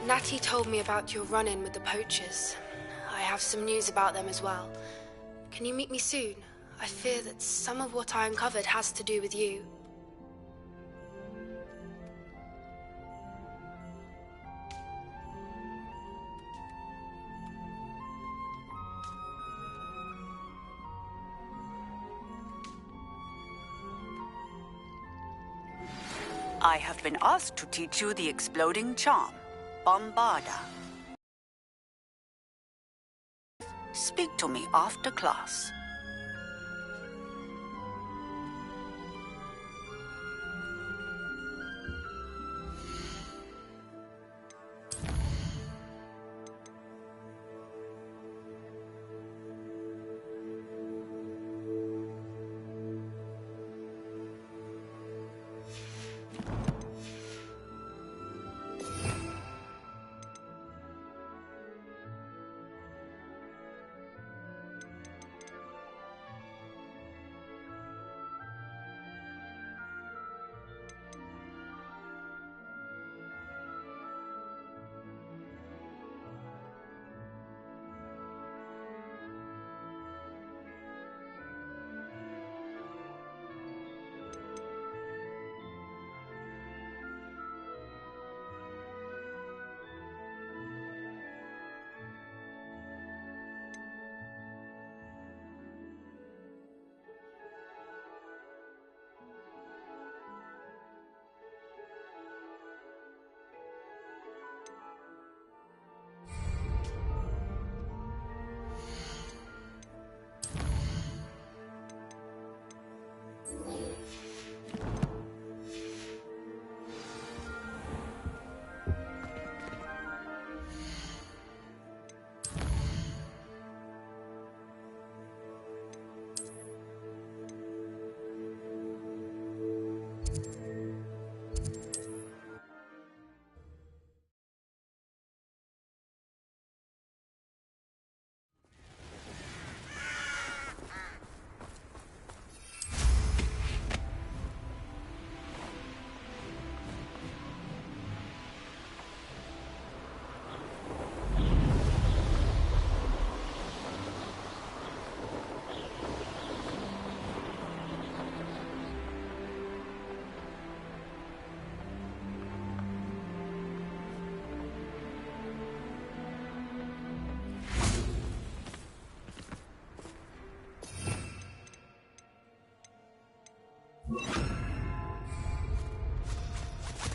Natty told me about your run-in with the poachers. I have some news about them as well. Can you meet me soon? I fear that some of what I uncovered has to do with you. I have been asked to teach you the exploding charm, Bombarda. Speak to me after class.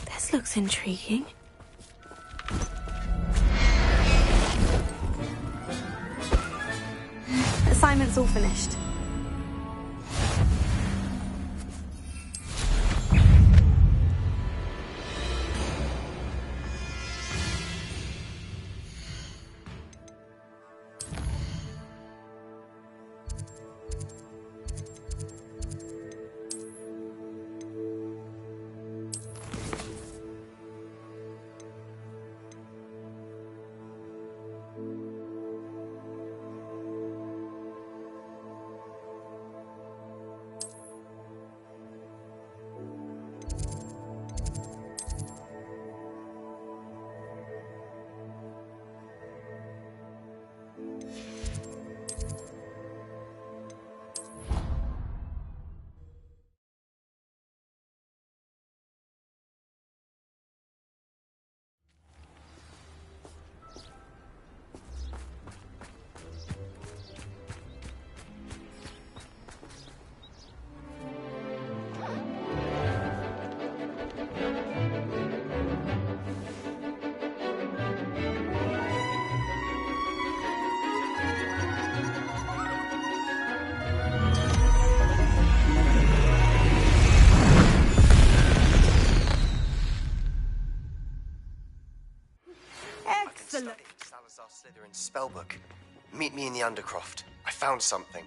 This looks intriguing. Assignment's all finished. Slytherin's spellbook. Meet me in the Undercroft. I found something.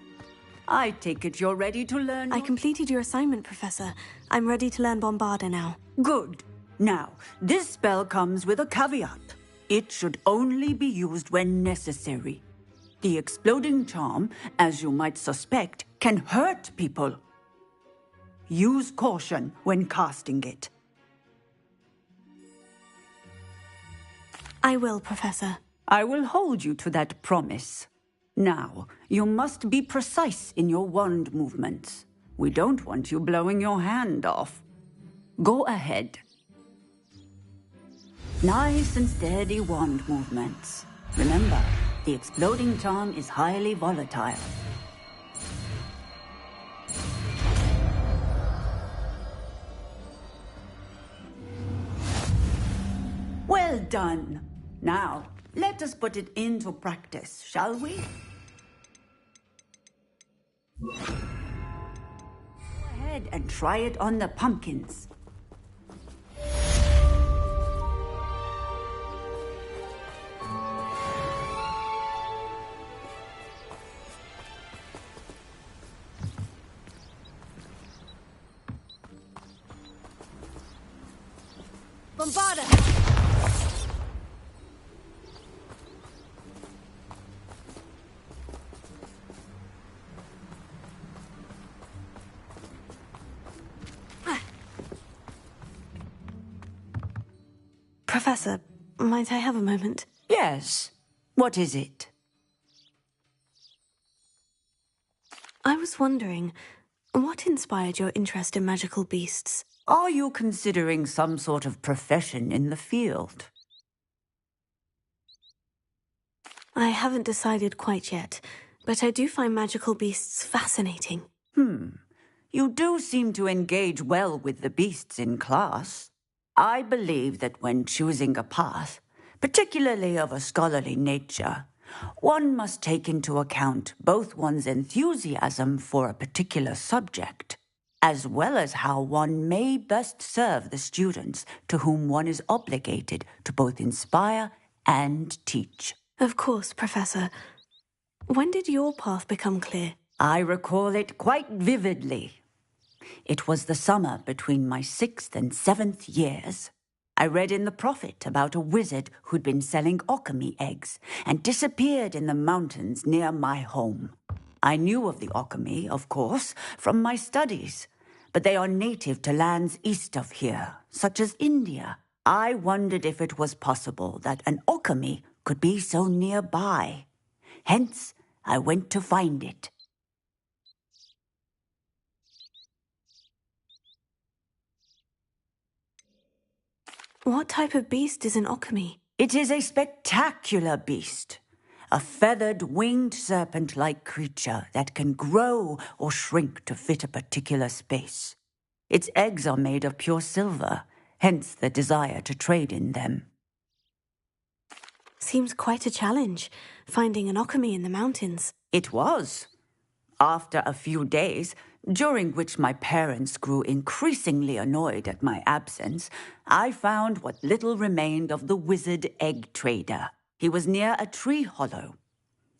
I take it you're ready to learn. I completed your assignment, Professor. I'm ready to learn Bombarda now. Good. Now, this spell comes with a caveat. It should only be used when necessary. The exploding charm, as you might suspect, can hurt people. Use caution when casting it. I will, Professor. I will hold you to that promise. Now, you must be precise in your wand movements. We don't want you blowing your hand off. Go ahead. Nice and steady wand movements. Remember, the exploding charm is highly volatile. Well done. Now, let us put it into practice, shall we? Go ahead and try it on the pumpkins. Bombarda! Professor, might I have a moment? Yes. What is it? I was wondering, what inspired your interest in magical beasts? Are you considering some sort of profession in the field? I haven't decided quite yet, but I do find magical beasts fascinating. You do seem to engage well with the beasts in class. I believe that when choosing a path, particularly of a scholarly nature, one must take into account both one's enthusiasm for a particular subject, as well as how one may best serve the students to whom one is obligated to both inspire and teach. Of course, Professor. When did your path become clear? I recall it quite vividly. It was the summer between my 6th and 7th years. I read in the Prophet about a wizard who'd been selling alchemy eggs and disappeared in the mountains near my home. I knew of the alchemy, of course, from my studies, but they are native to lands east of here, such as India. I wondered if it was possible that an alchemy could be so nearby. Hence, I went to find it. What type of beast is an alchemy? It is a spectacular beast. A feathered, winged serpent-like creature that can grow or shrink to fit a particular space. Its eggs are made of pure silver, hence the desire to trade in them. Seems quite a challenge, finding an alchemy in the mountains. It was. After a few days, during which my parents grew increasingly annoyed at my absence, I found what little remained of the wizard egg trader. He was near a tree hollow,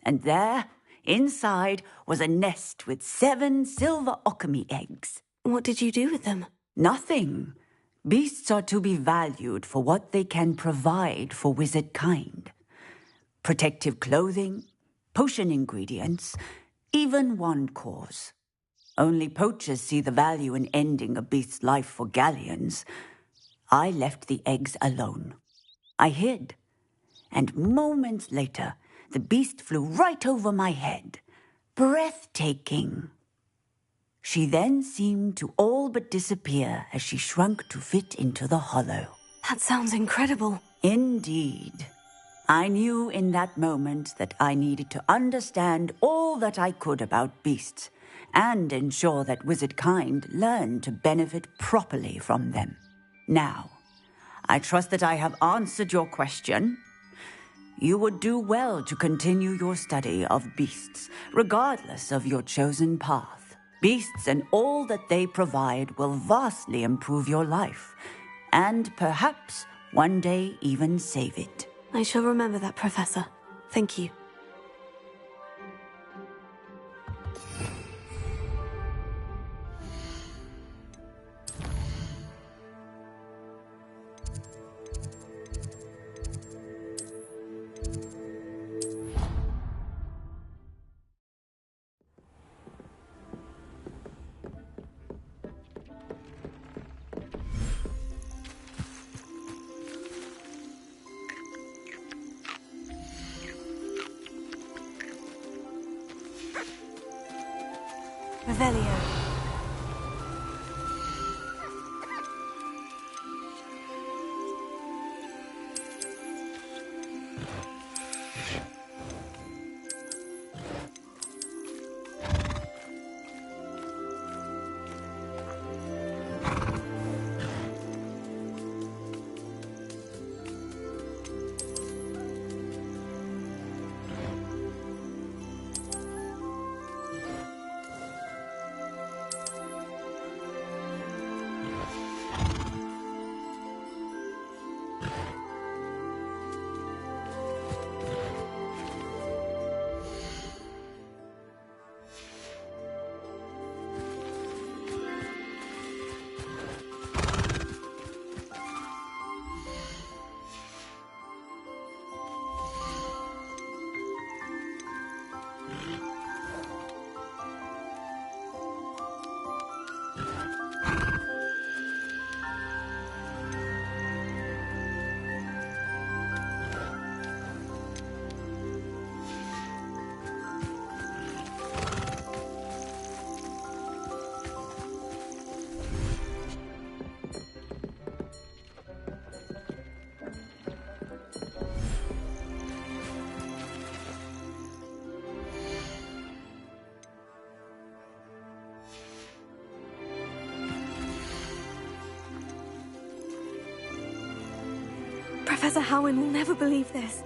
and there, inside, was a nest with 7 silver alchemy eggs. What did you do with them? Nothing. Beasts are to be valued for what they can provide for wizard kind. Protective clothing, potion ingredients, even wand cores. Only poachers see the value in ending a beast's life for galleons. I left the eggs alone. I hid, and moments later, the beast flew right over my head. Breathtaking. She then seemed to all but disappear as she shrunk to fit into the hollow. That sounds incredible. Indeed. I knew in that moment that I needed to understand all that I could about beasts and ensure that wizard kind learned to benefit properly from them. Now, I trust that I have answered your question. You would do well to continue your study of beasts, regardless of your chosen path. Beasts and all that they provide will vastly improve your life, and perhaps one day even save it. I shall remember that, Professor. Thank you. Revelio. Professor Howin will never believe this.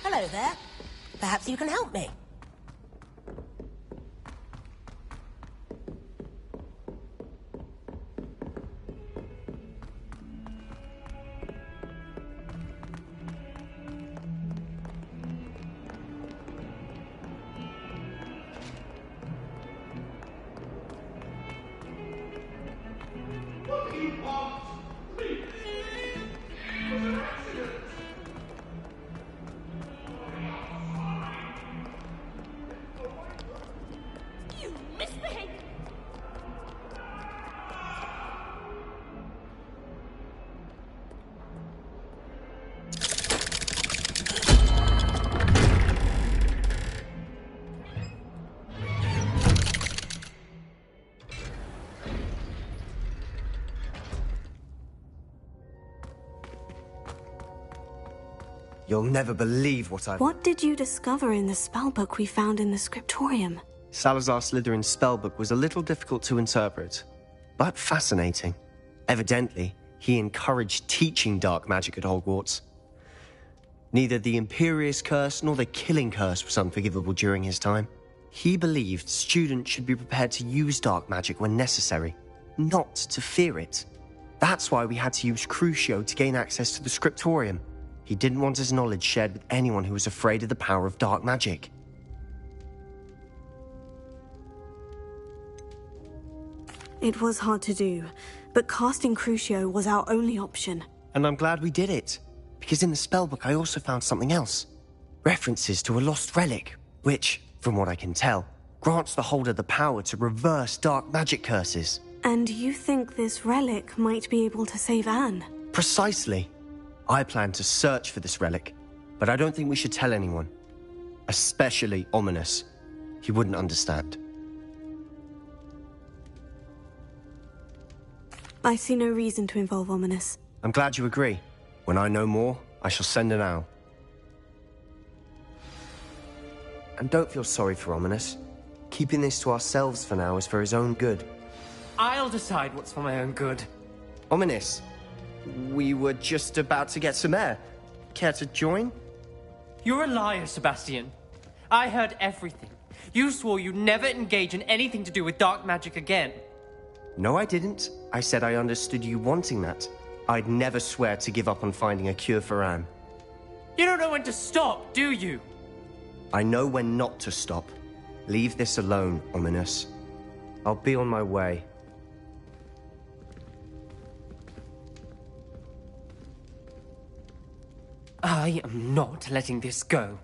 Hello there. Perhaps you can help me. You'll never believe what I've... What did you discover in the spellbook we found in the scriptorium? Salazar Slytherin's spellbook was a little difficult to interpret, but fascinating. Evidently, he encouraged teaching dark magic at Hogwarts. Neither the Imperious Curse nor the Killing Curse was unforgivable during his time. He believed students should be prepared to use dark magic when necessary, not to fear it. That's why we had to use Crucio to gain access to the scriptorium. He didn't want his knowledge shared with anyone who was afraid of the power of dark magic. It was hard to do, but casting Crucio was our only option. And I'm glad we did it, because in the spellbook I also found something else. References to a lost relic, which, from what I can tell, grants the holder the power to reverse dark magic curses. And you think this relic might be able to save Anne? Precisely. I plan to search for this relic, but I don't think we should tell anyone. Especially Ominous. He wouldn't understand. I see no reason to involve Ominous. I'm glad you agree. When I know more, I shall send an owl. And don't feel sorry for Ominous. Keeping this to ourselves for now is for his own good. I'll decide what's for my own good. Ominous, we were just about to get some air. Care to join? You're a liar, Sebastian. I heard everything. You swore you'd never engage in anything to do with dark magic again. No, I didn't. I said I understood you wanting that. I'd never swear to give up on finding a cure for Anne. You don't know when to stop, do you? I know when not to stop. Leave this alone, Ominous. I'll be on my way. I am not letting this go.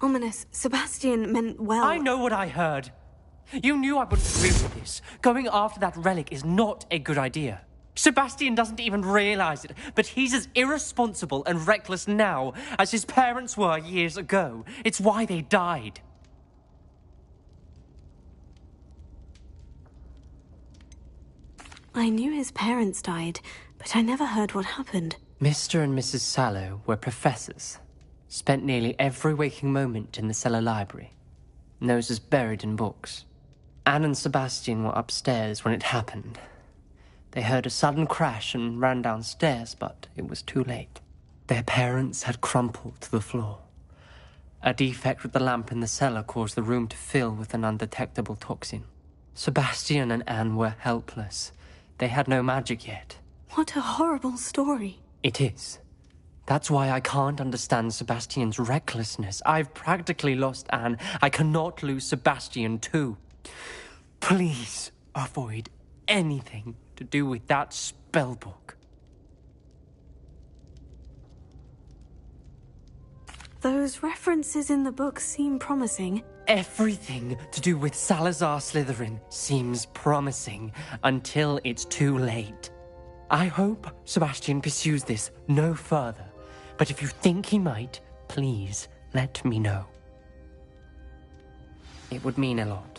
Ominous, Sebastian meant well. I know what I heard. You knew I wouldn't agree with this. Going after that relic is not a good idea. Sebastian doesn't even realize it, but he's as irresponsible and reckless now as his parents were years ago. It's why they died. I knew his parents died, but I never heard what happened. Mr. and Mrs. Sallow were professors. Spent nearly every waking moment in the cellar library. Noses buried in books. Anne and Sebastian were upstairs when it happened. They heard a sudden crash and ran downstairs, but it was too late. Their parents had crumpled to the floor. A defect with the lamp in the cellar caused the room to fill with an undetectable toxin. Sebastian and Anne were helpless. They had no magic yet. What a horrible story. It is. That's why I can't understand Sebastian's recklessness. I've practically lost Anne. I cannot lose Sebastian too. Please avoid anything to do with that spellbook. Those references in the book seem promising. Everything to do with Salazar Slytherin seems promising until it's too late. I hope Sebastian pursues this no further, but if you think he might, please let me know. It would mean a lot.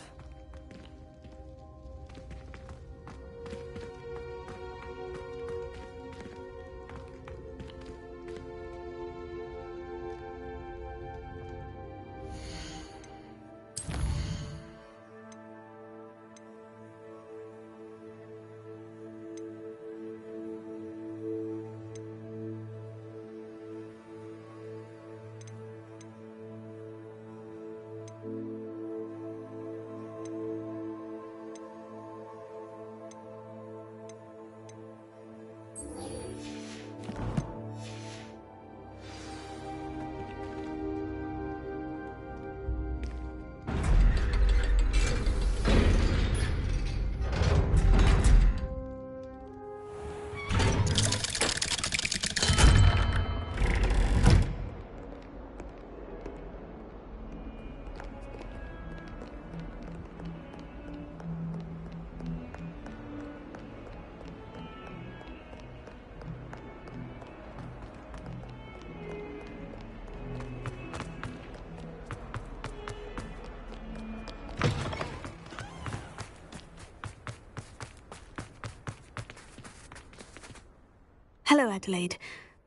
Hello, Adelaide.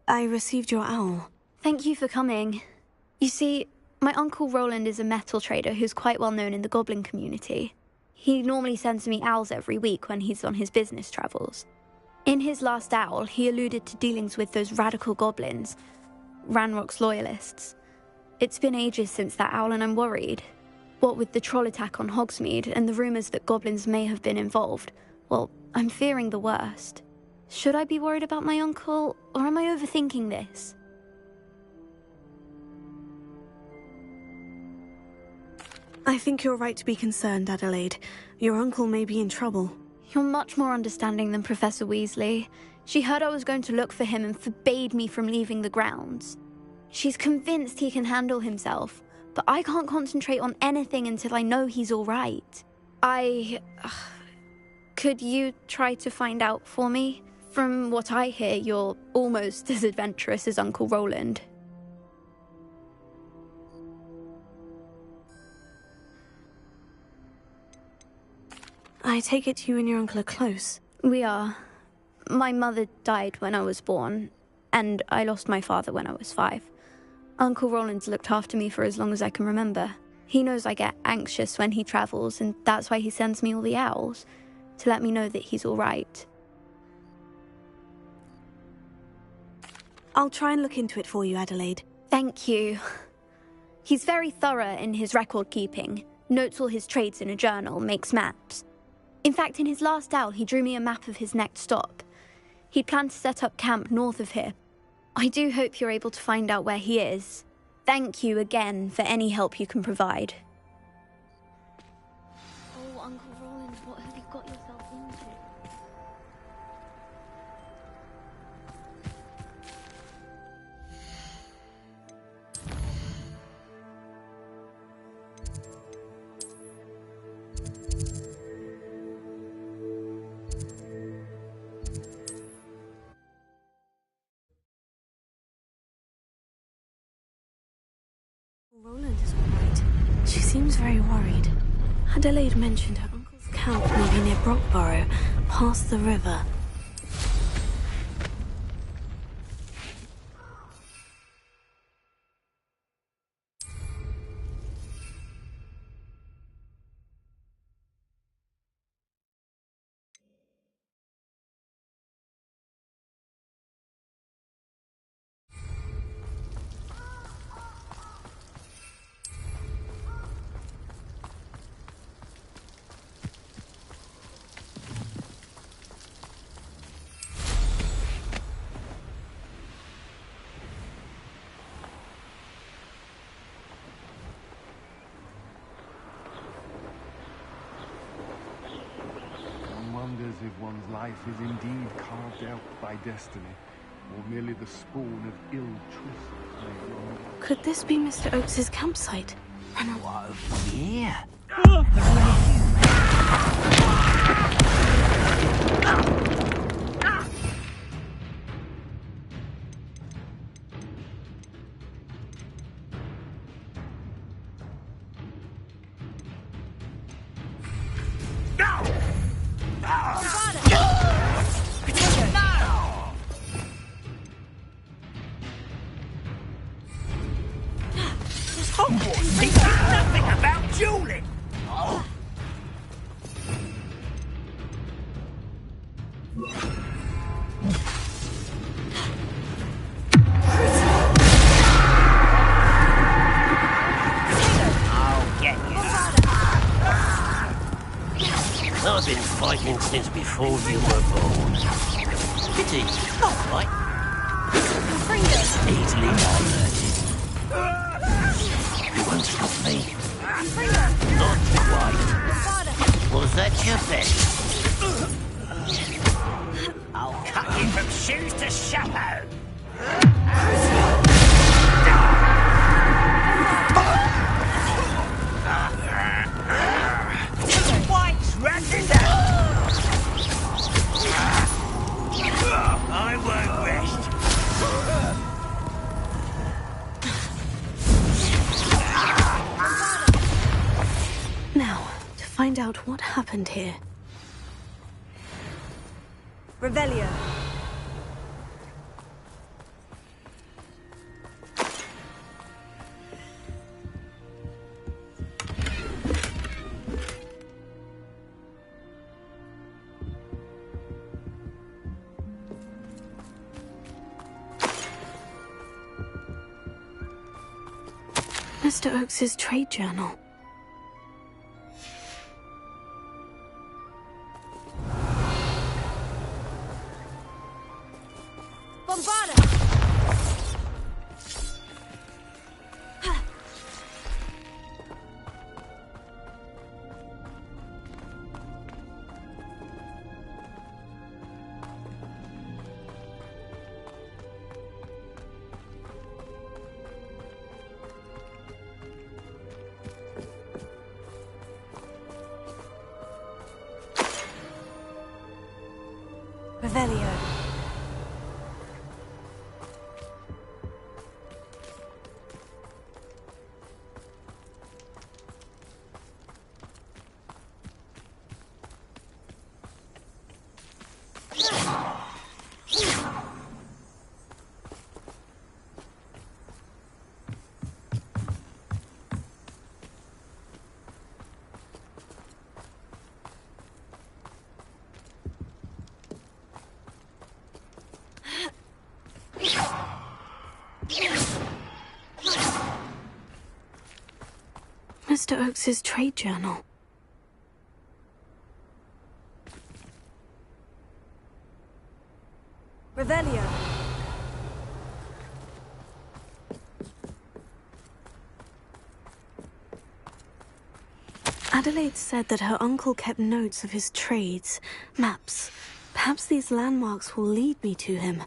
I received your owl. Thank you for coming. You see, my Uncle Roland is a metal trader who's quite well known in the goblin community. He normally sends me owls every week when he's on his business travels. In his last owl, he alluded to dealings with those radical goblins, Ranrock's loyalists. It's been ages since that owl and I'm worried. What with the troll attack on Hogsmeade and the rumours that goblins may have been involved, well, I'm fearing the worst. Should I be worried about my uncle, or am I overthinking this? I think you're right to be concerned, Adelaide. Your uncle may be in trouble. You're much more understanding than Professor Weasley. She heard I was going to look for him and forbade me from leaving the grounds. She's convinced he can handle himself, but I can't concentrate on anything until I know he's all right. Could you try to find out for me? From what I hear, you're almost as adventurous as Uncle Roland. I take it you and your uncle are close. We are. My mother died when I was born, and I lost my father when I was 5. Uncle Roland's looked after me for as long as I can remember. He knows I get anxious when he travels, and that's why he sends me all the owls, to let me know that he's all right. I'll try and look into it for you, Adelaide. Thank you. He's very thorough in his record keeping, notes all his trades in a journal, makes maps. In fact, in his last owl, he drew me a map of his next stop. He'd planned to set up camp north of here. I do hope you're able to find out where he is. Thank you again for any help you can provide. Oh, Uncle Roland, what have you got yourself into? Roland is all right. She seems very worried. Adelaide mentioned her uncle's camp may be near Brockborough, past the river. If one's life is indeed carved out by destiny, or merely the spawn of ill trysts. Could this be Mr. Oakes's campsite? Whoa, yeah. I've been fighting since before you were born. Pity, not right. Easily diverted. You won't stop me. Not quite. Was that your bet? I'll cut you from shoes to chapeau. I won't rest. Now, to find out what happened here. Revelio. Mr. Oakes's trade journal. Revelio. Mr. Oakes's trade journal. Revelio. Adelaide said that her uncle kept notes of his trades, maps. Perhaps these landmarks will lead me to him.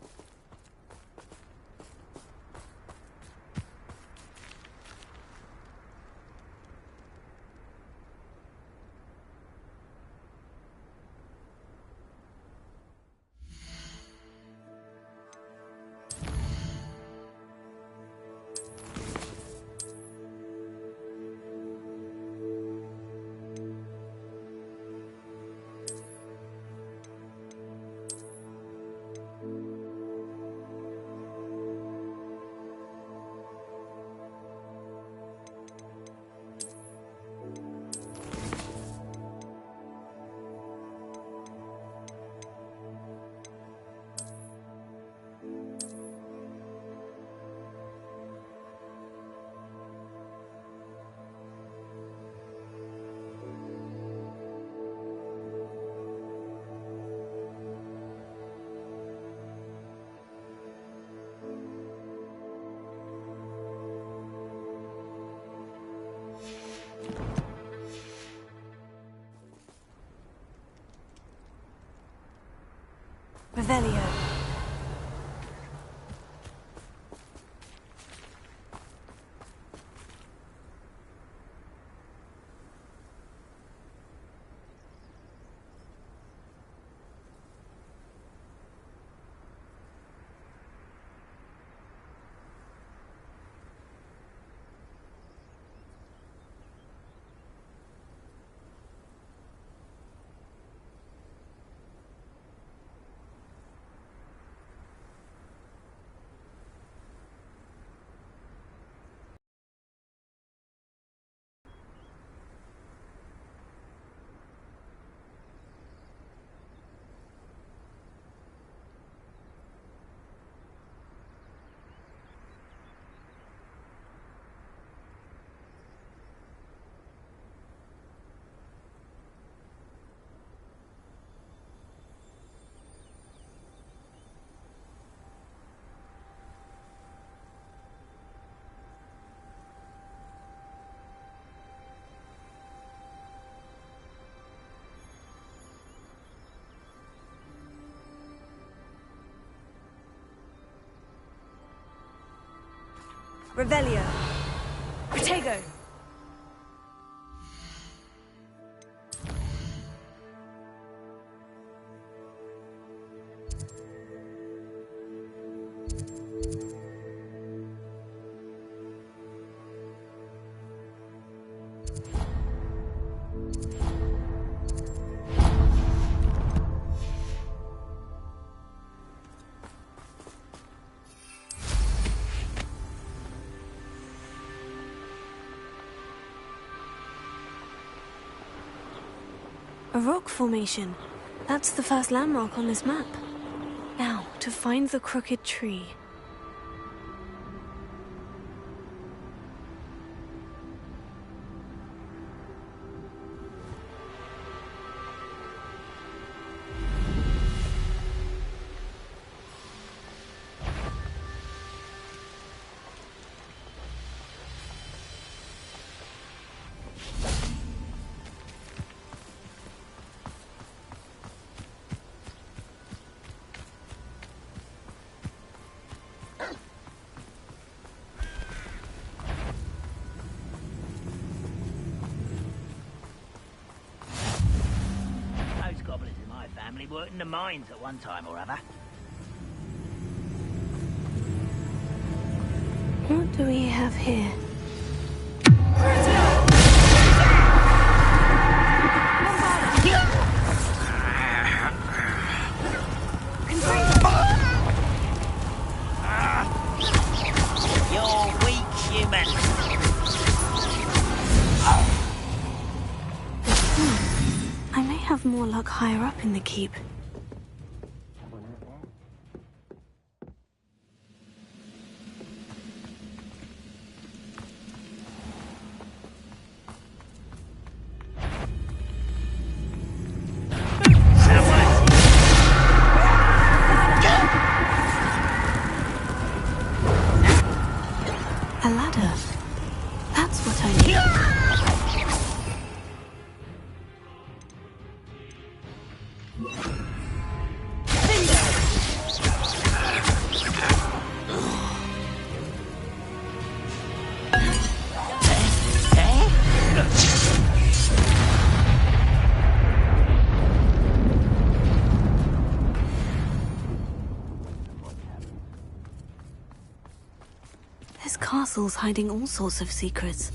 Revelio. Revelio. Protego. A rock formation. That's the first landmark on this map. Now, to find the crooked tree. family worked in the mines at one time or other. What do we have here? You're weak, human. I may have more luck higher up in the keep. A ladder. That's what I need. This castle's hiding all sorts of secrets.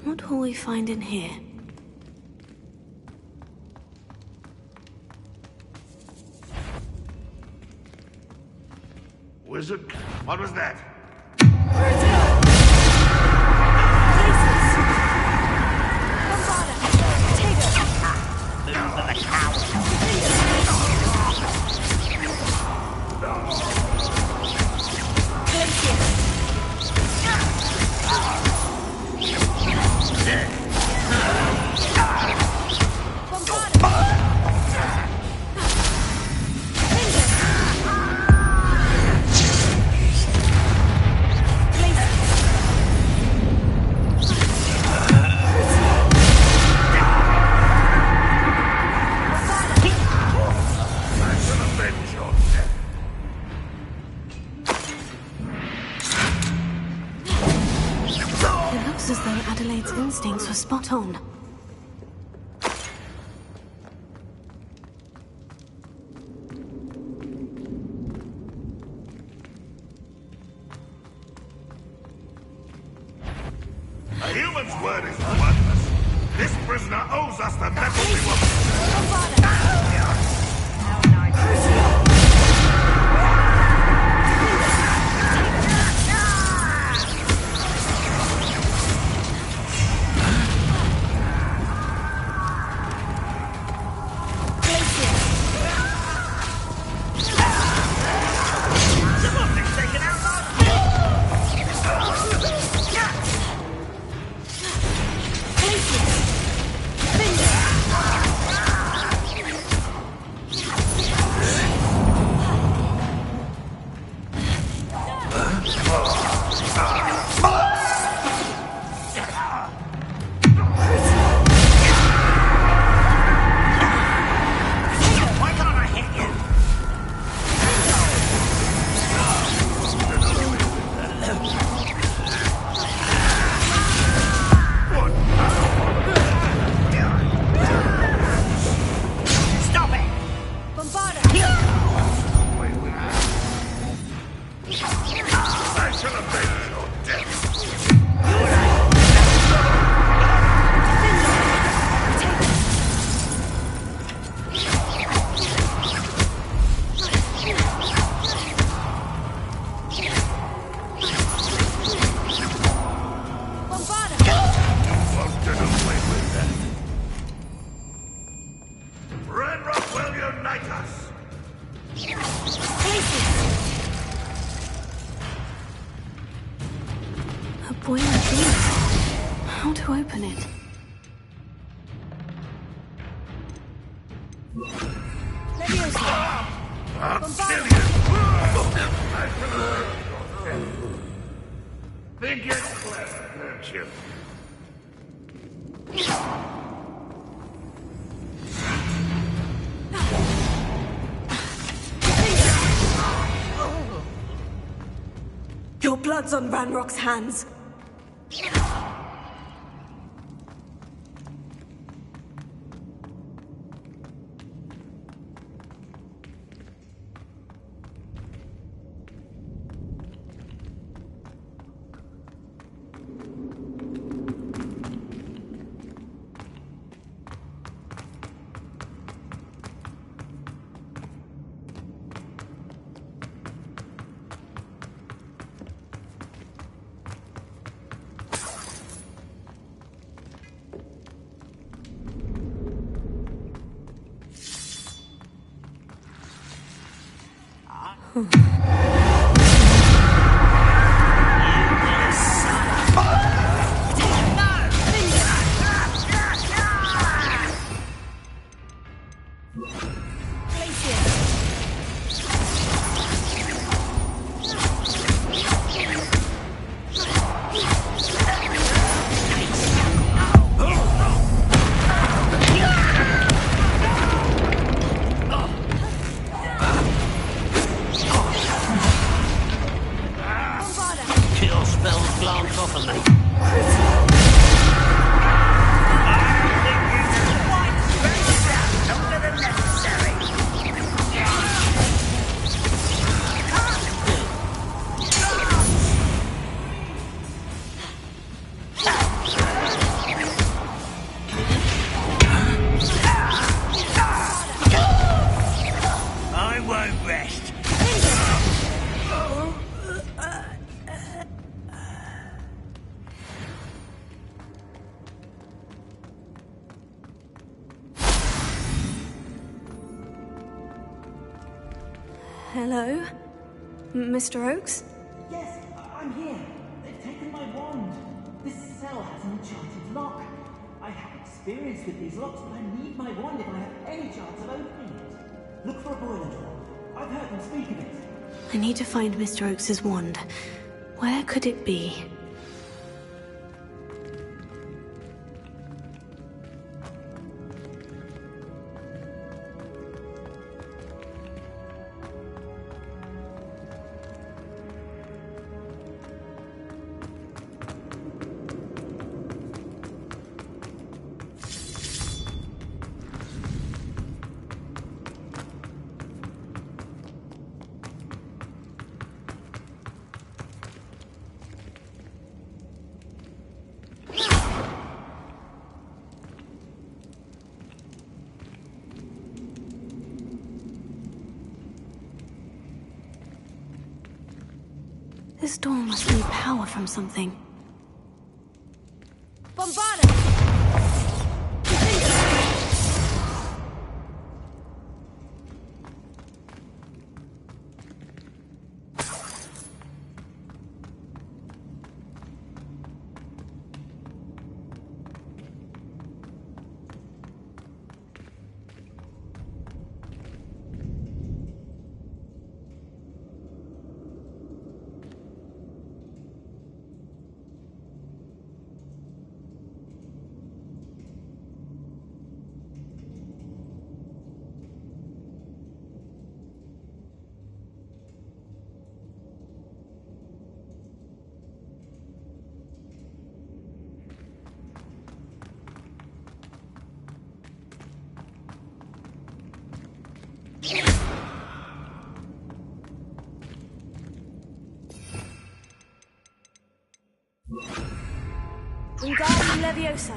What will we find in here? Wizard, what was that? As though Adelaide's instincts were spot on. human's word is worthless. This prisoner owes us the metal we were... Think you're clever, don't you? Your blood's on Ranrock's hands. Hello? Mr. Oakes? Yes, I'm here. They've taken my wand. This cell has an enchanted lock. I have experience with these locks, but I need my wand if I have any chance of opening it. Look for a boiler door. I've heard them speak of it. I need to find Mr. Oakes' wand. Where could it be? This door must need power from something. Bombarda! Wingardium Leviosa.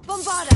Bombarda!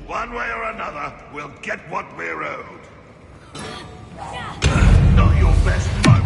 One way or another, we'll get what we're owed. Not your best moment.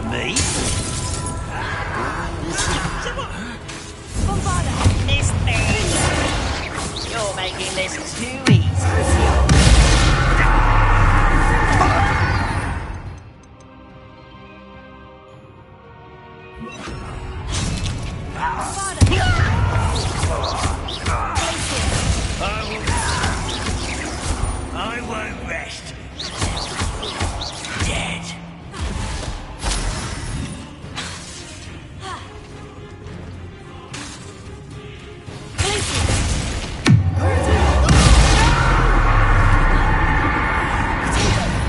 for me. Bombarda! Missed me! You're making this too easy. I won't rest. Dead.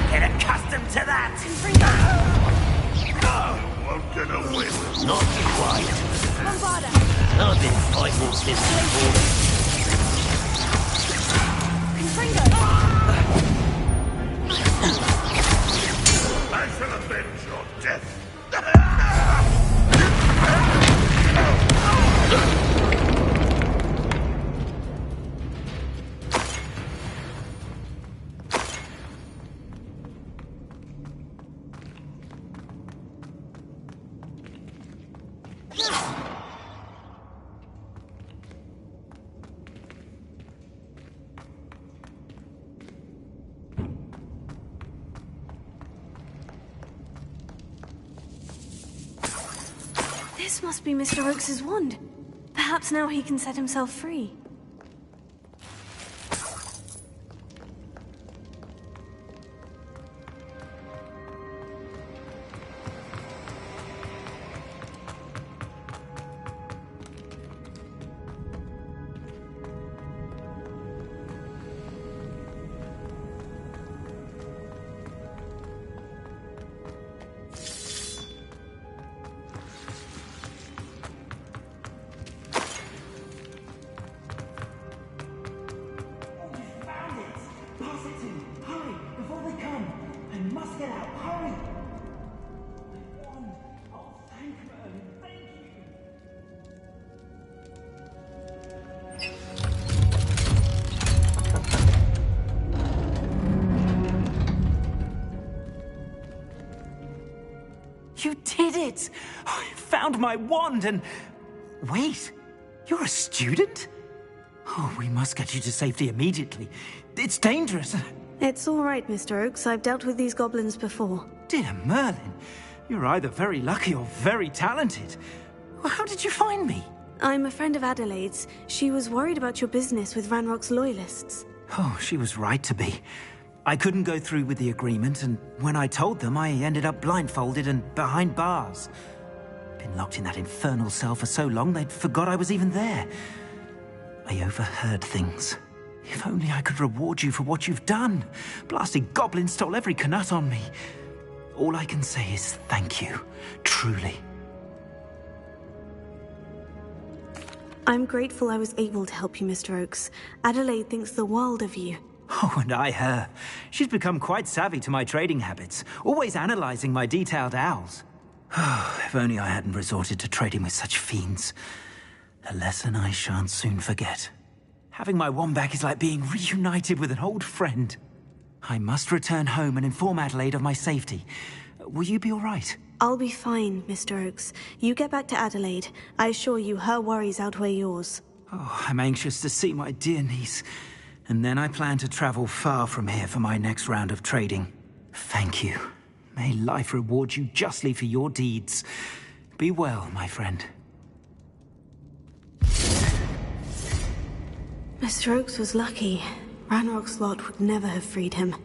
Get accustomed to that! Won't get away with Not quite. Bombarda! I've been fighting since before. I shall avenge your death. This must be Mr. Oakes's wand. Perhaps now he can set himself free. You did it! I found my wand and... Wait, you're a student? Oh, we must get you to safety immediately. It's dangerous. It's all right, Mr. Oakes. I've dealt with these goblins before. Dear Merlin, you're either very lucky or very talented. How did you find me? I'm a friend of Adelaide's. She was worried about your business with Ranrock's loyalists. Oh, she was right to be. I couldn't go through with the agreement, and when I told them, I ended up blindfolded and behind bars. Been locked in that infernal cell for so long, they'd forgot I was even there. I overheard things. If only I could reward you for what you've done. Blasted goblin stole every Knut on me. All I can say is thank you, truly. I'm grateful I was able to help you, Mr. Oakes. Adelaide thinks the world of you. Oh, and I her. She's become quite savvy to my trading habits, always analyzing my detailed owls. If only I hadn't resorted to trading with such fiends. A lesson I shan't soon forget. Having my wand back is like being reunited with an old friend. I must return home and inform Adelaide of my safety. Will you be all right? I'll be fine, Mr. Oakes. You get back to Adelaide. I assure you her worries outweigh yours. Oh, I'm anxious to see my dear niece. And then I plan to travel far from here for my next round of trading. Thank you. May life reward you justly for your deeds. Be well, my friend. Mr. Oakes was lucky. Ranrock's lot would never have freed him.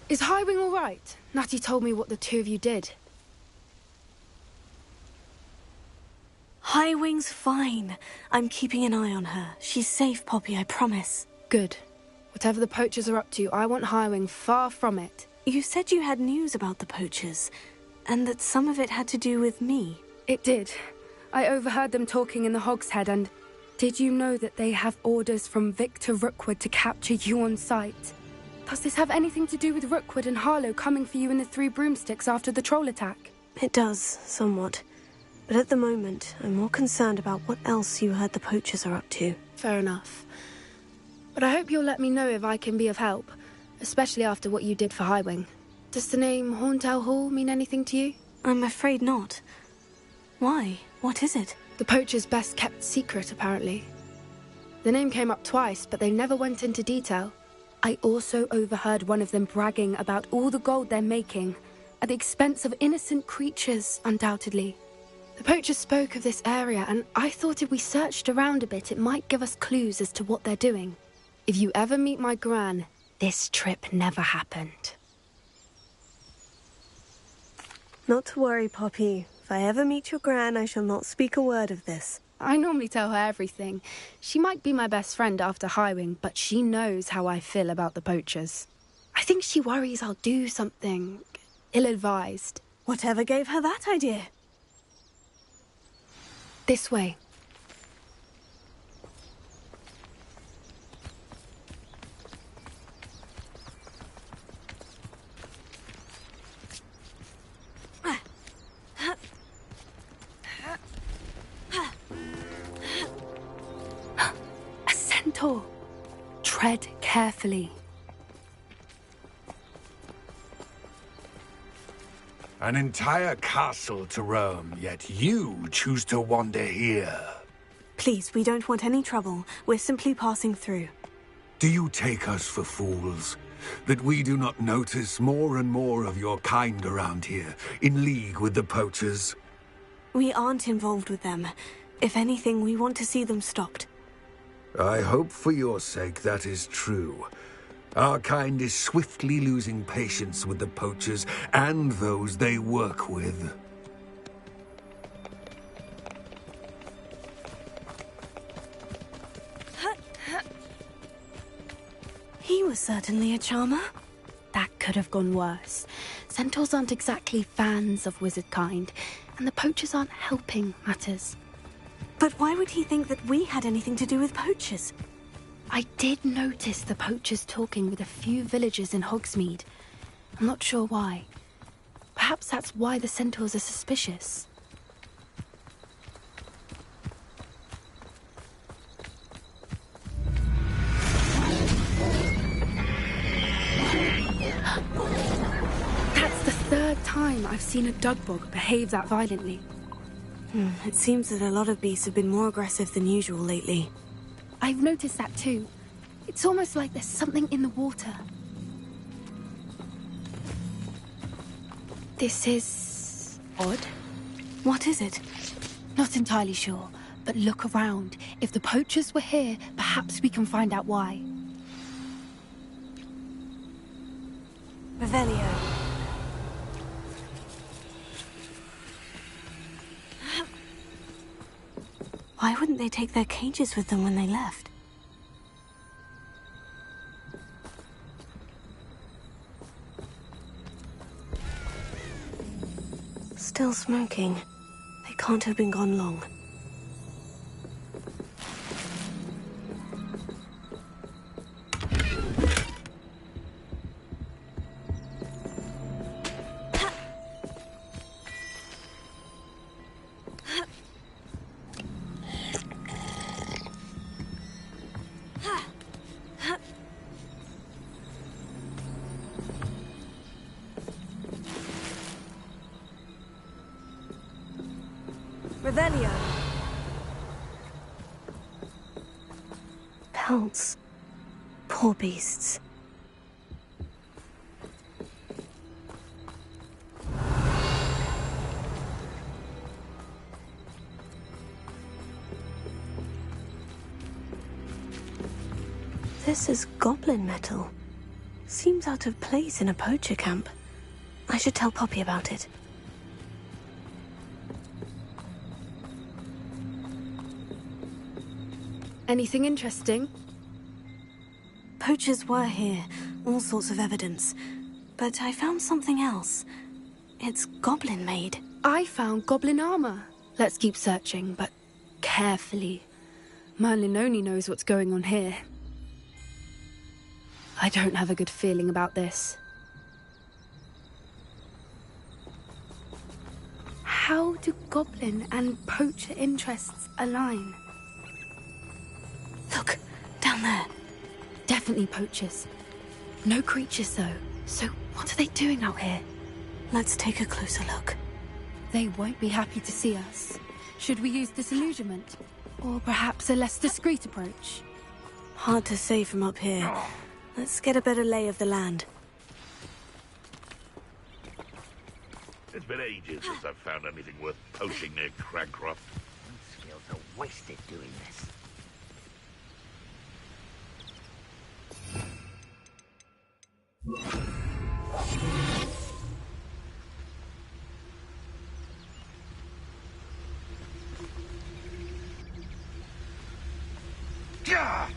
Is Highwing all right? Natty told me what the two of you did. Highwing's fine. I'm keeping an eye on her. She's safe, Poppy, I promise. Good. Whatever the poachers are up to, I want Highwing far from it. You said you had news about the poachers, and that some of it had to do with me. It did. I overheard them talking in the Hogshead, and did you know that they have orders from Victor Rookwood to capture you on sight? Does this have anything to do with Rookwood and Harlow coming for you in the Three Broomsticks after the troll attack? It does, somewhat. But at the moment, I'm more concerned about what else you heard the poachers are up to. Fair enough. But I hope you'll let me know if I can be of help, especially after what you did for Highwing. Does the name Horntail Hall mean anything to you? I'm afraid not. Why? What is it? The poachers' best kept secret, apparently. The name came up twice, but they never went into detail. I also overheard one of them bragging about all the gold they're making, at the expense of innocent creatures, undoubtedly. The poachers spoke of this area, and I thought if we searched around a bit, it might give us clues as to what they're doing. If you ever meet my gran, this trip never happened. Not to worry, Poppy. If I ever meet your gran, I shall not speak a word of this. I normally tell her everything. She might be my best friend after Highwing, but she knows how I feel about the poachers. I think she worries I'll do something ill-advised. Whatever gave her that idea? This way. A centaur. Tread carefully. An entire castle to roam, yet you choose to wander here. Please, we don't want any trouble. We're simply passing through. Do you take us for fools? That we do not notice more and more of your kind around here, in league with the poachers? We aren't involved with them. If anything, we want to see them stopped. I hope for your sake that is true. Our kind is swiftly losing patience with the poachers and those they work with. He was certainly a charmer. That could have gone worse. Centaurs aren't exactly fans of wizard kind, and the poachers aren't helping matters. But why would he think that we had anything to do with poachers? I did notice the poachers talking with a few villagers in Hogsmeade. I'm not sure why. Perhaps that's why the centaurs are suspicious. That's the third time I've seen a dugbog behave that violently. It seems that a lot of beasts have been more aggressive than usual lately. I've noticed that too. It's almost like there's something in the water. This is odd. What is it? Not entirely sure, but look around. If the poachers were here, perhaps we can find out why. Revelio. Why wouldn't they take their cages with them when they left? Still smoking. They can't have been gone long. Revelio. Pelts. Poor beasts. This is goblin metal. Seems out of place in a poacher camp. I should tell Poppy about it. Anything interesting? Poachers were here, all sorts of evidence. But I found something else. It's goblin-made. I found goblin armor. Let's keep searching, but carefully. Merlin only knows what's going on here. I don't have a good feeling about this. How do goblin and poacher interests align? Look, down there. Definitely poachers. No creatures, though. So what are they doing out here? Let's take a closer look. They won't be happy to see us. Should we use disillusionment? Or perhaps a less discreet approach? Hard to say from up here. Let's get a better lay of the land. It's been ages since I've found anything worth poaching near Crancroft. My skills are wasted doing this. Gah!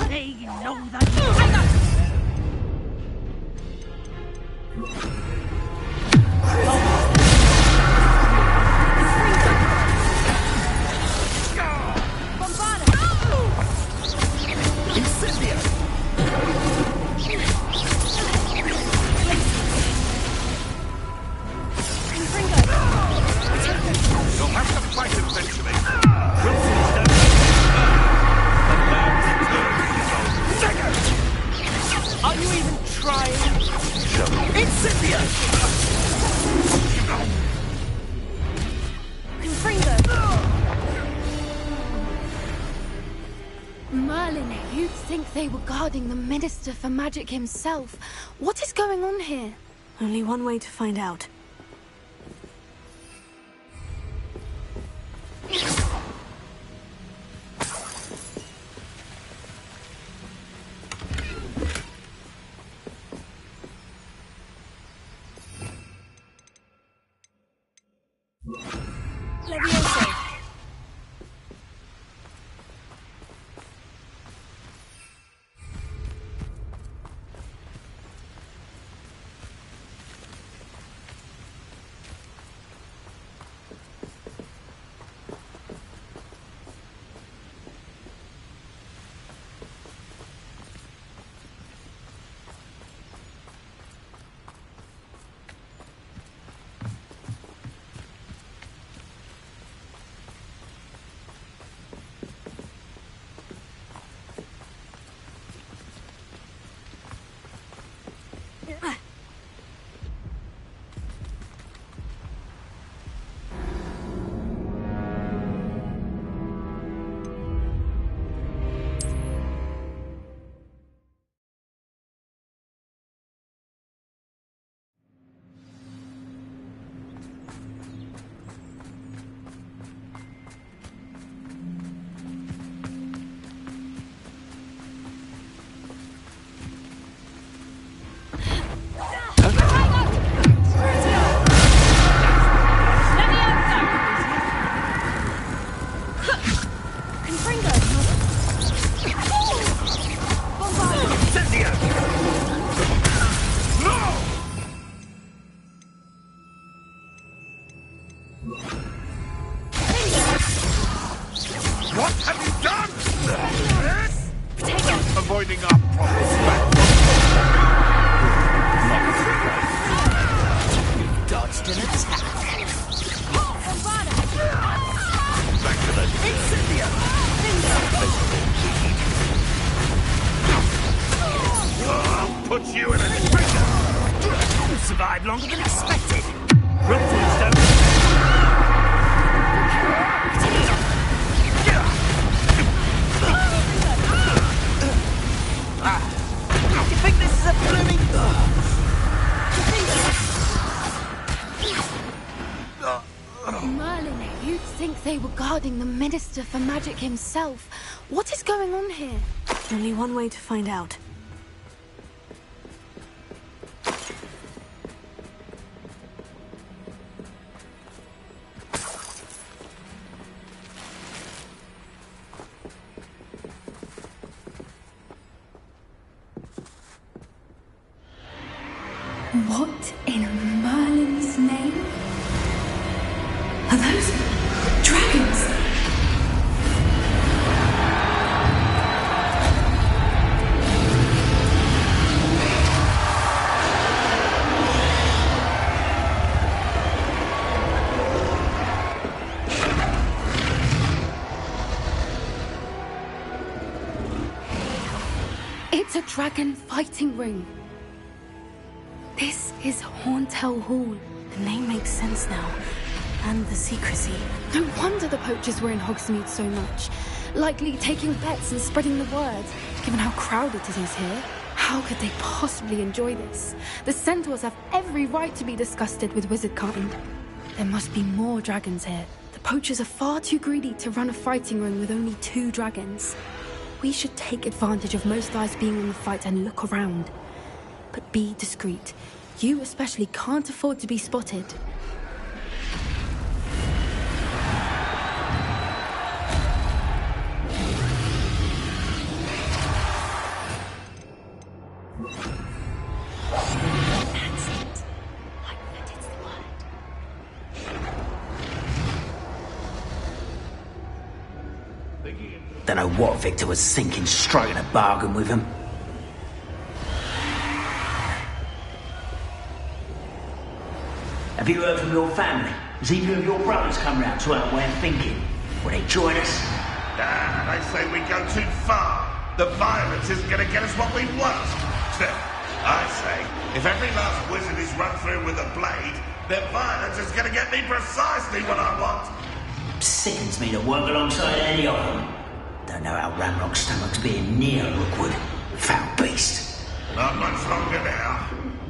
They know that. You'll have to fight eventually. Are you even trying? Incendio! Merlin, you'd think they were guarding the Minister for Magic himself. What is going on here? Only one way to find out. What have you done? Avoiding our promise back. You've dodged an attack. Back to the Incendio! I'll put you in a trigger. You survived longer than expected. Rupture's done. guarding the Minister for Magic himself. What is going on here? Only one way to find out. What in Merlin's name? Are those dragons? It's a dragon fighting ring. This is Horntail Hall. The name makes sense now. And the secrecy. No wonder the poachers were in Hogsmeade so much. Likely taking bets and spreading the word, given how crowded it is here. How could they possibly enjoy this? The centaurs have every right to be disgusted with wizard kind. There must be more dragons here. The poachers are far too greedy to run a fighting ring with only 2 dragons. We should take advantage of most eyes being on the fight and look around. But be discreet. You especially can't afford to be spotted. That's it. I bet it's the word. Don't know what Victor was thinking, striking a bargain with him. Have you heard from your family? Has either of your brothers come round to our way of thinking? Will they join us? They say we go too far. The violence isn't going to get us what we want. Still, I say, if every last wizard is run through with a blade, then violence is going to get me precisely what I want. Sickens me to work alongside any of them. Don't know how Ramrock's stomach's being near Rookwood. Foul beast. Not much longer now.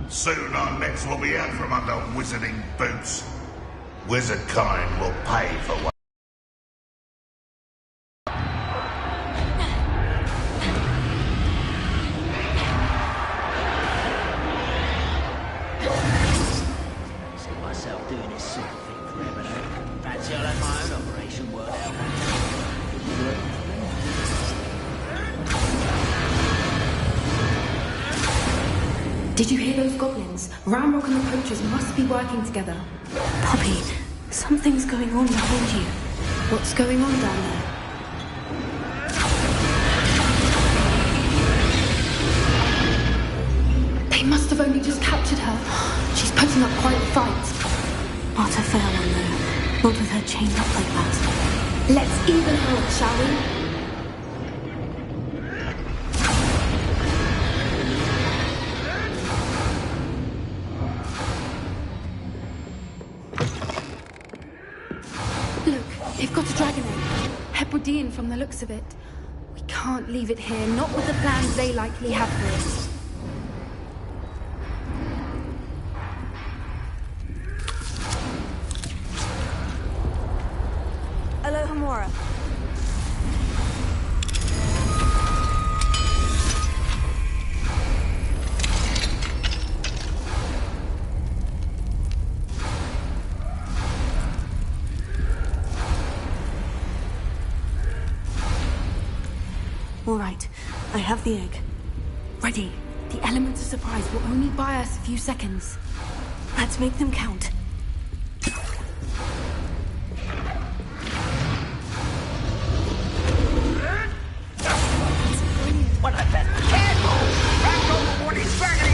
Soon our necks will be out from under wizarding boots. Wizard kind will pay for what. See myself doing this sort of thing forever now. Fancy I'll have my own operation worked out. Did you hear those goblins? Ramrock and the poachers must be working together. Poppy, something's going on behind you. What's going on down there? They must have only just captured her. She's putting up quite a fight. Not a fair one, though. Not with her chained up like that. Let's even her up, shall we? They've got a dragon egg. Hebridean from the looks of it. We can't leave it here, not with the plans they likely have for it. Alohomora. All right, I have the egg. Ready. The element of surprise will only buy us a few seconds. Let's make them count. What a best careful! Back overboard his dragon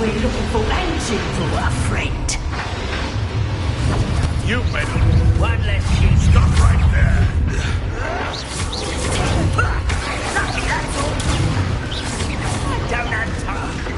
we're looking for engines or a friend? You better One less ship. stop right there. Lucky, that's all. I don't have time.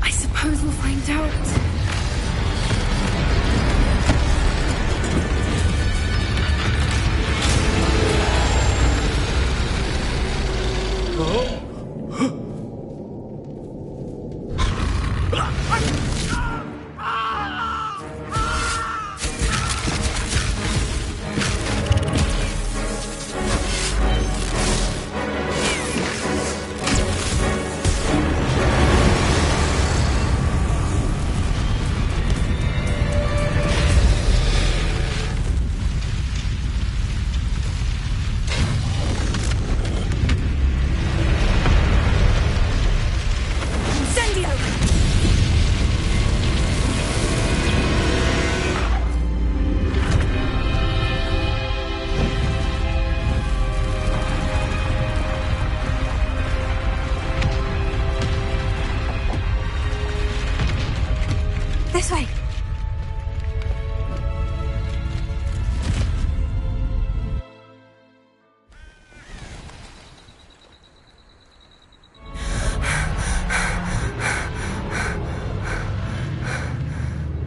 I suppose we'll find out. This way.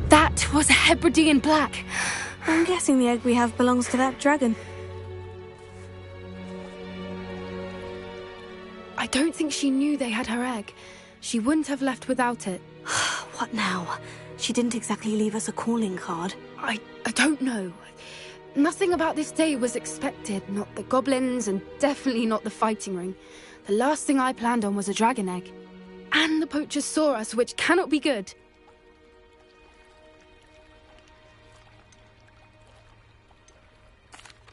That was a Hebridean black. I'm guessing the egg we have belongs to that dragon. I don't think she knew they had her egg. She wouldn't have left without it. What now? She didn't exactly leave us a calling card. I don't know. Nothing about this day was expected. Not the goblins, and definitely not the fighting ring. The last thing I planned on was a dragon egg. And the poachers saw us, which cannot be good.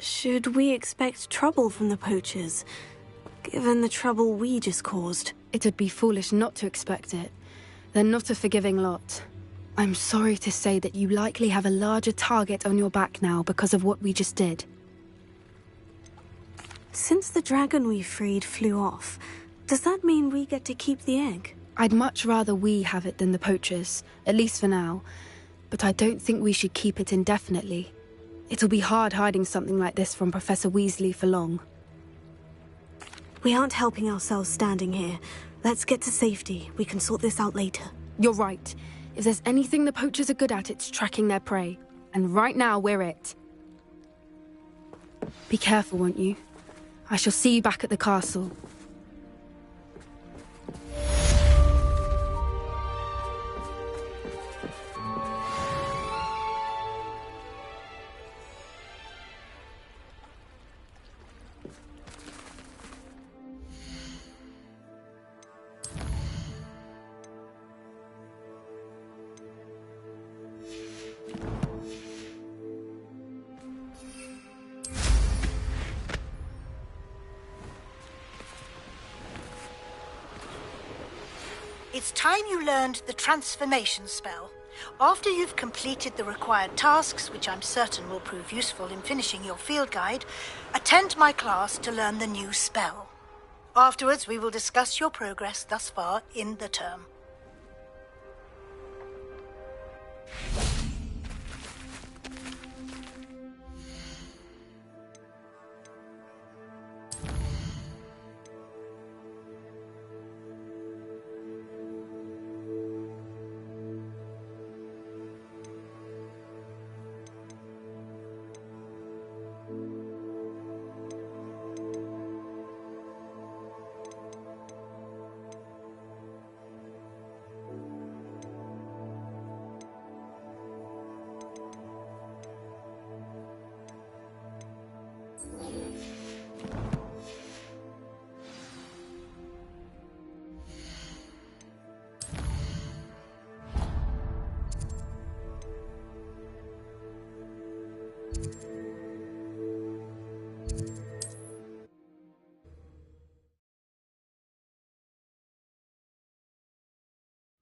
Should we expect trouble from the poachers, given the trouble we just caused? It'd be foolish not to expect it. They're not a forgiving lot. I'm sorry to say that you likely have a larger target on your back now because of what we just did. Since the dragon we freed flew off, does that mean we get to keep the egg? I'd much rather we have it than the poachers, at least for now. But I don't think we should keep it indefinitely. It'll be hard hiding something like this from Professor Weasley for long. We aren't helping ourselves standing here. Let's get to safety. We can sort this out later. You're right. If there's anything the poachers are good at, it's tracking their prey. And right now, we're it. Be careful, won't you? I shall see you back at the castle. It's time you learned the transformation spell. After you've completed the required tasks, which I'm certain will prove useful in finishing your field guide, attend my class to learn the new spell. Afterwards, we will discuss your progress thus far in the term.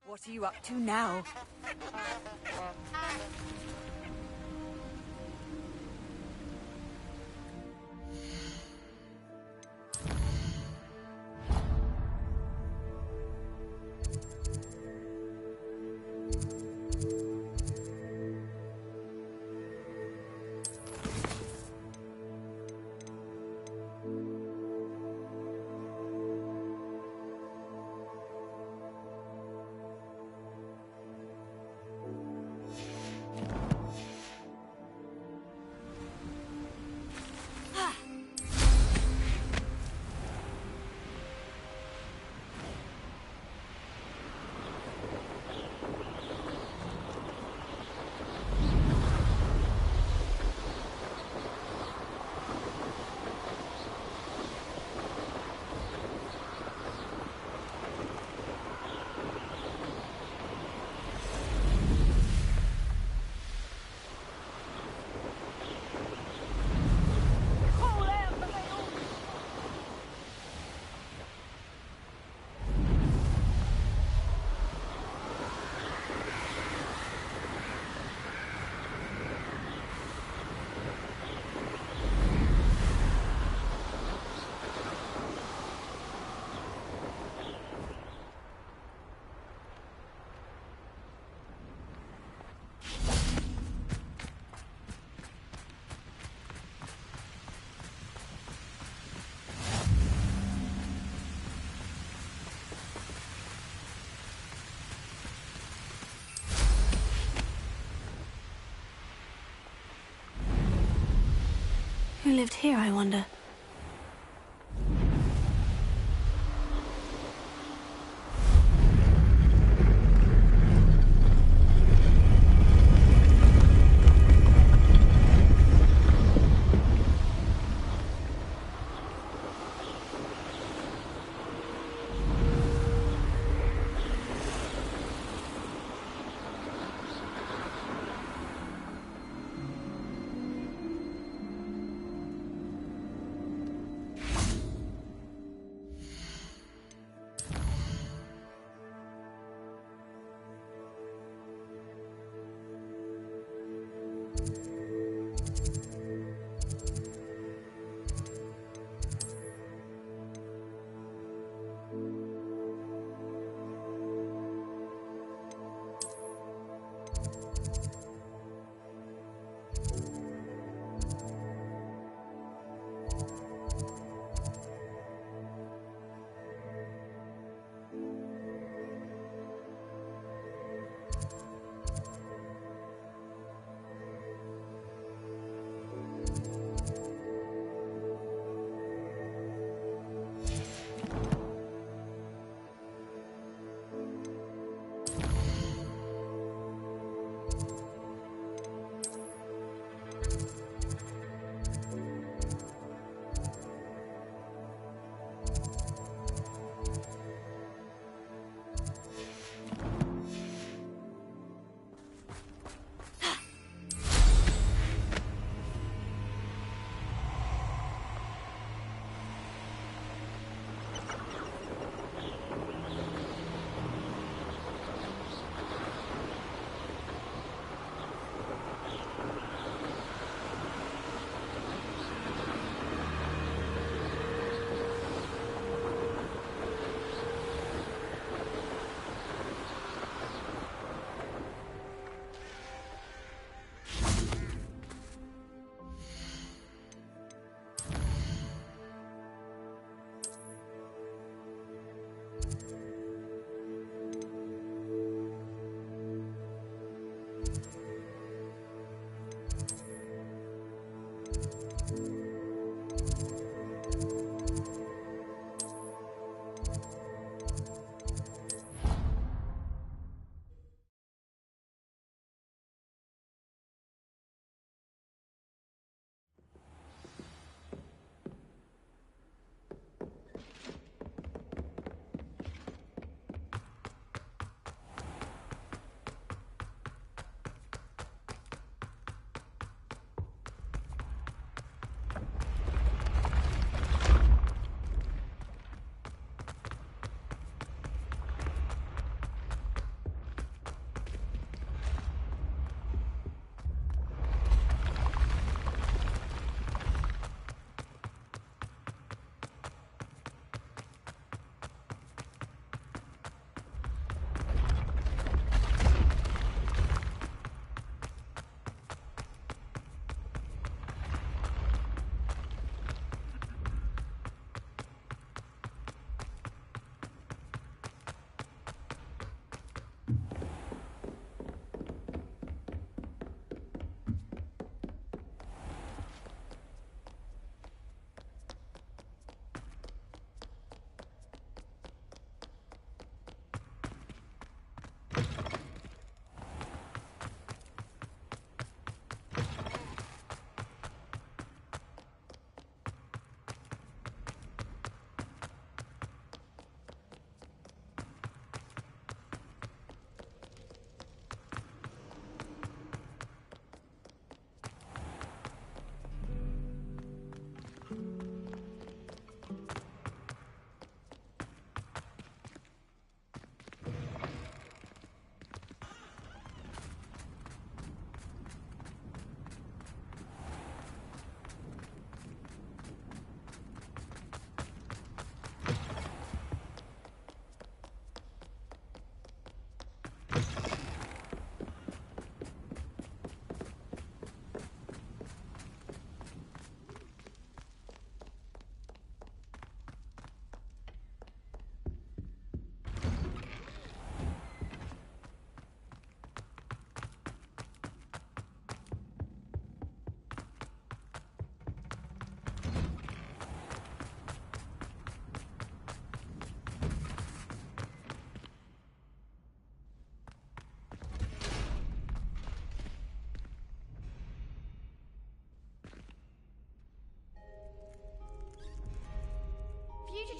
What are you up to now? Who lived here, I wonder?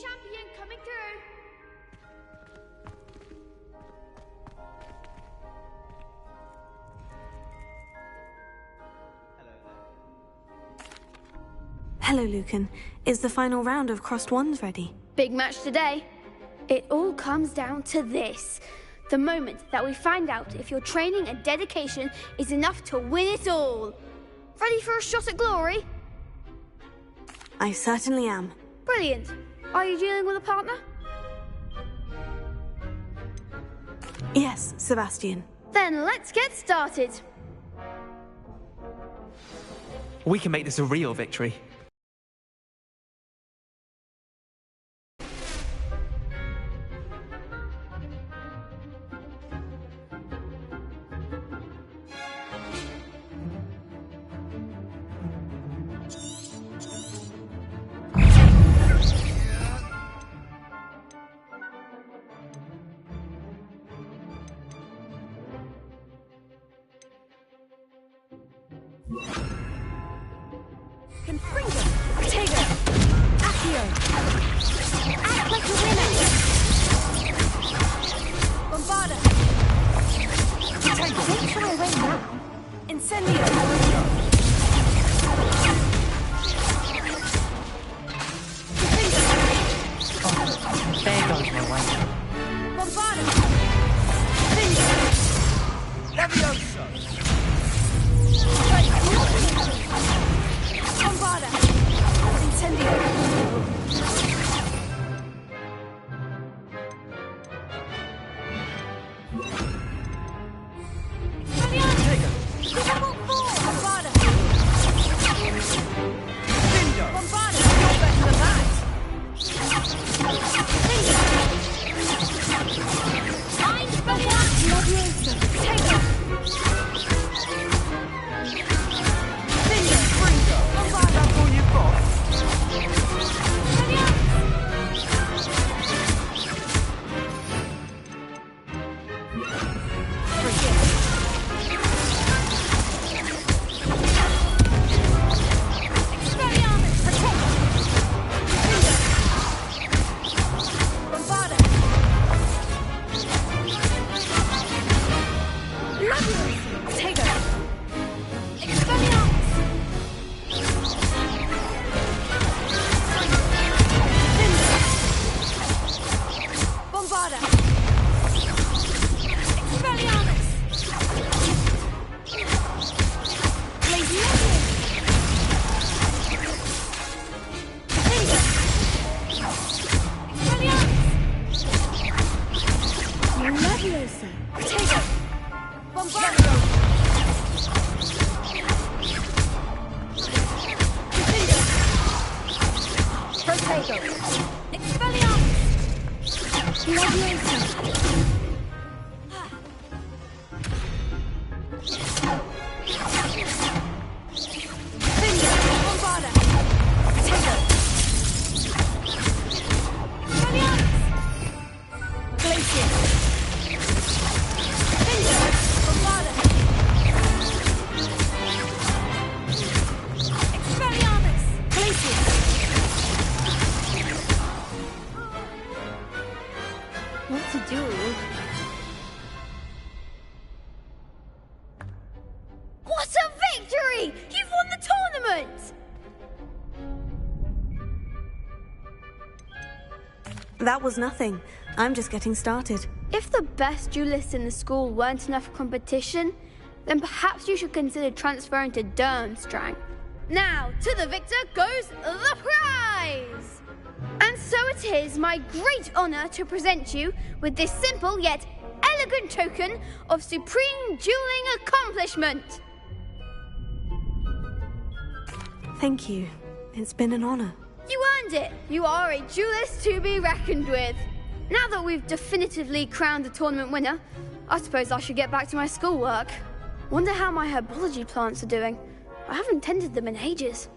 champion coming through. Hello, Lucan. Is the final round of Crossed Wands ready? Big match today. It all comes down to this. The moment that we find out if your training and dedication is enough to win it all. Ready for a shot at glory? I certainly am. Brilliant. Are you dealing with a partner? Yes, Sebastian. Then let's get started. We can make this a real victory. Confringo, Protego, Accio. Act like a winner. Bombarda. Protego. Don't try away now. Incendio. There goes my way. Bombarda. Confringo. Levioso! Bombarda. Incendio. Bombarda. Bombarda. You're better than that. What a victory! You've won the tournament! That was nothing. I'm just getting started. If the best duelists in the school weren't enough for competition, then perhaps you should consider transferring to Durmstrang. Now, to the victor goes the prize! And so it is my great honor to present you with this simple yet elegant token of supreme dueling accomplishment. Thank you. It's been an honor. You earned it. You are a duelist to be reckoned with. Now that we've definitively crowned the tournament winner, I suppose I should get back to my schoolwork. Wonder how my herbology plants are doing. I haven't tended them in ages.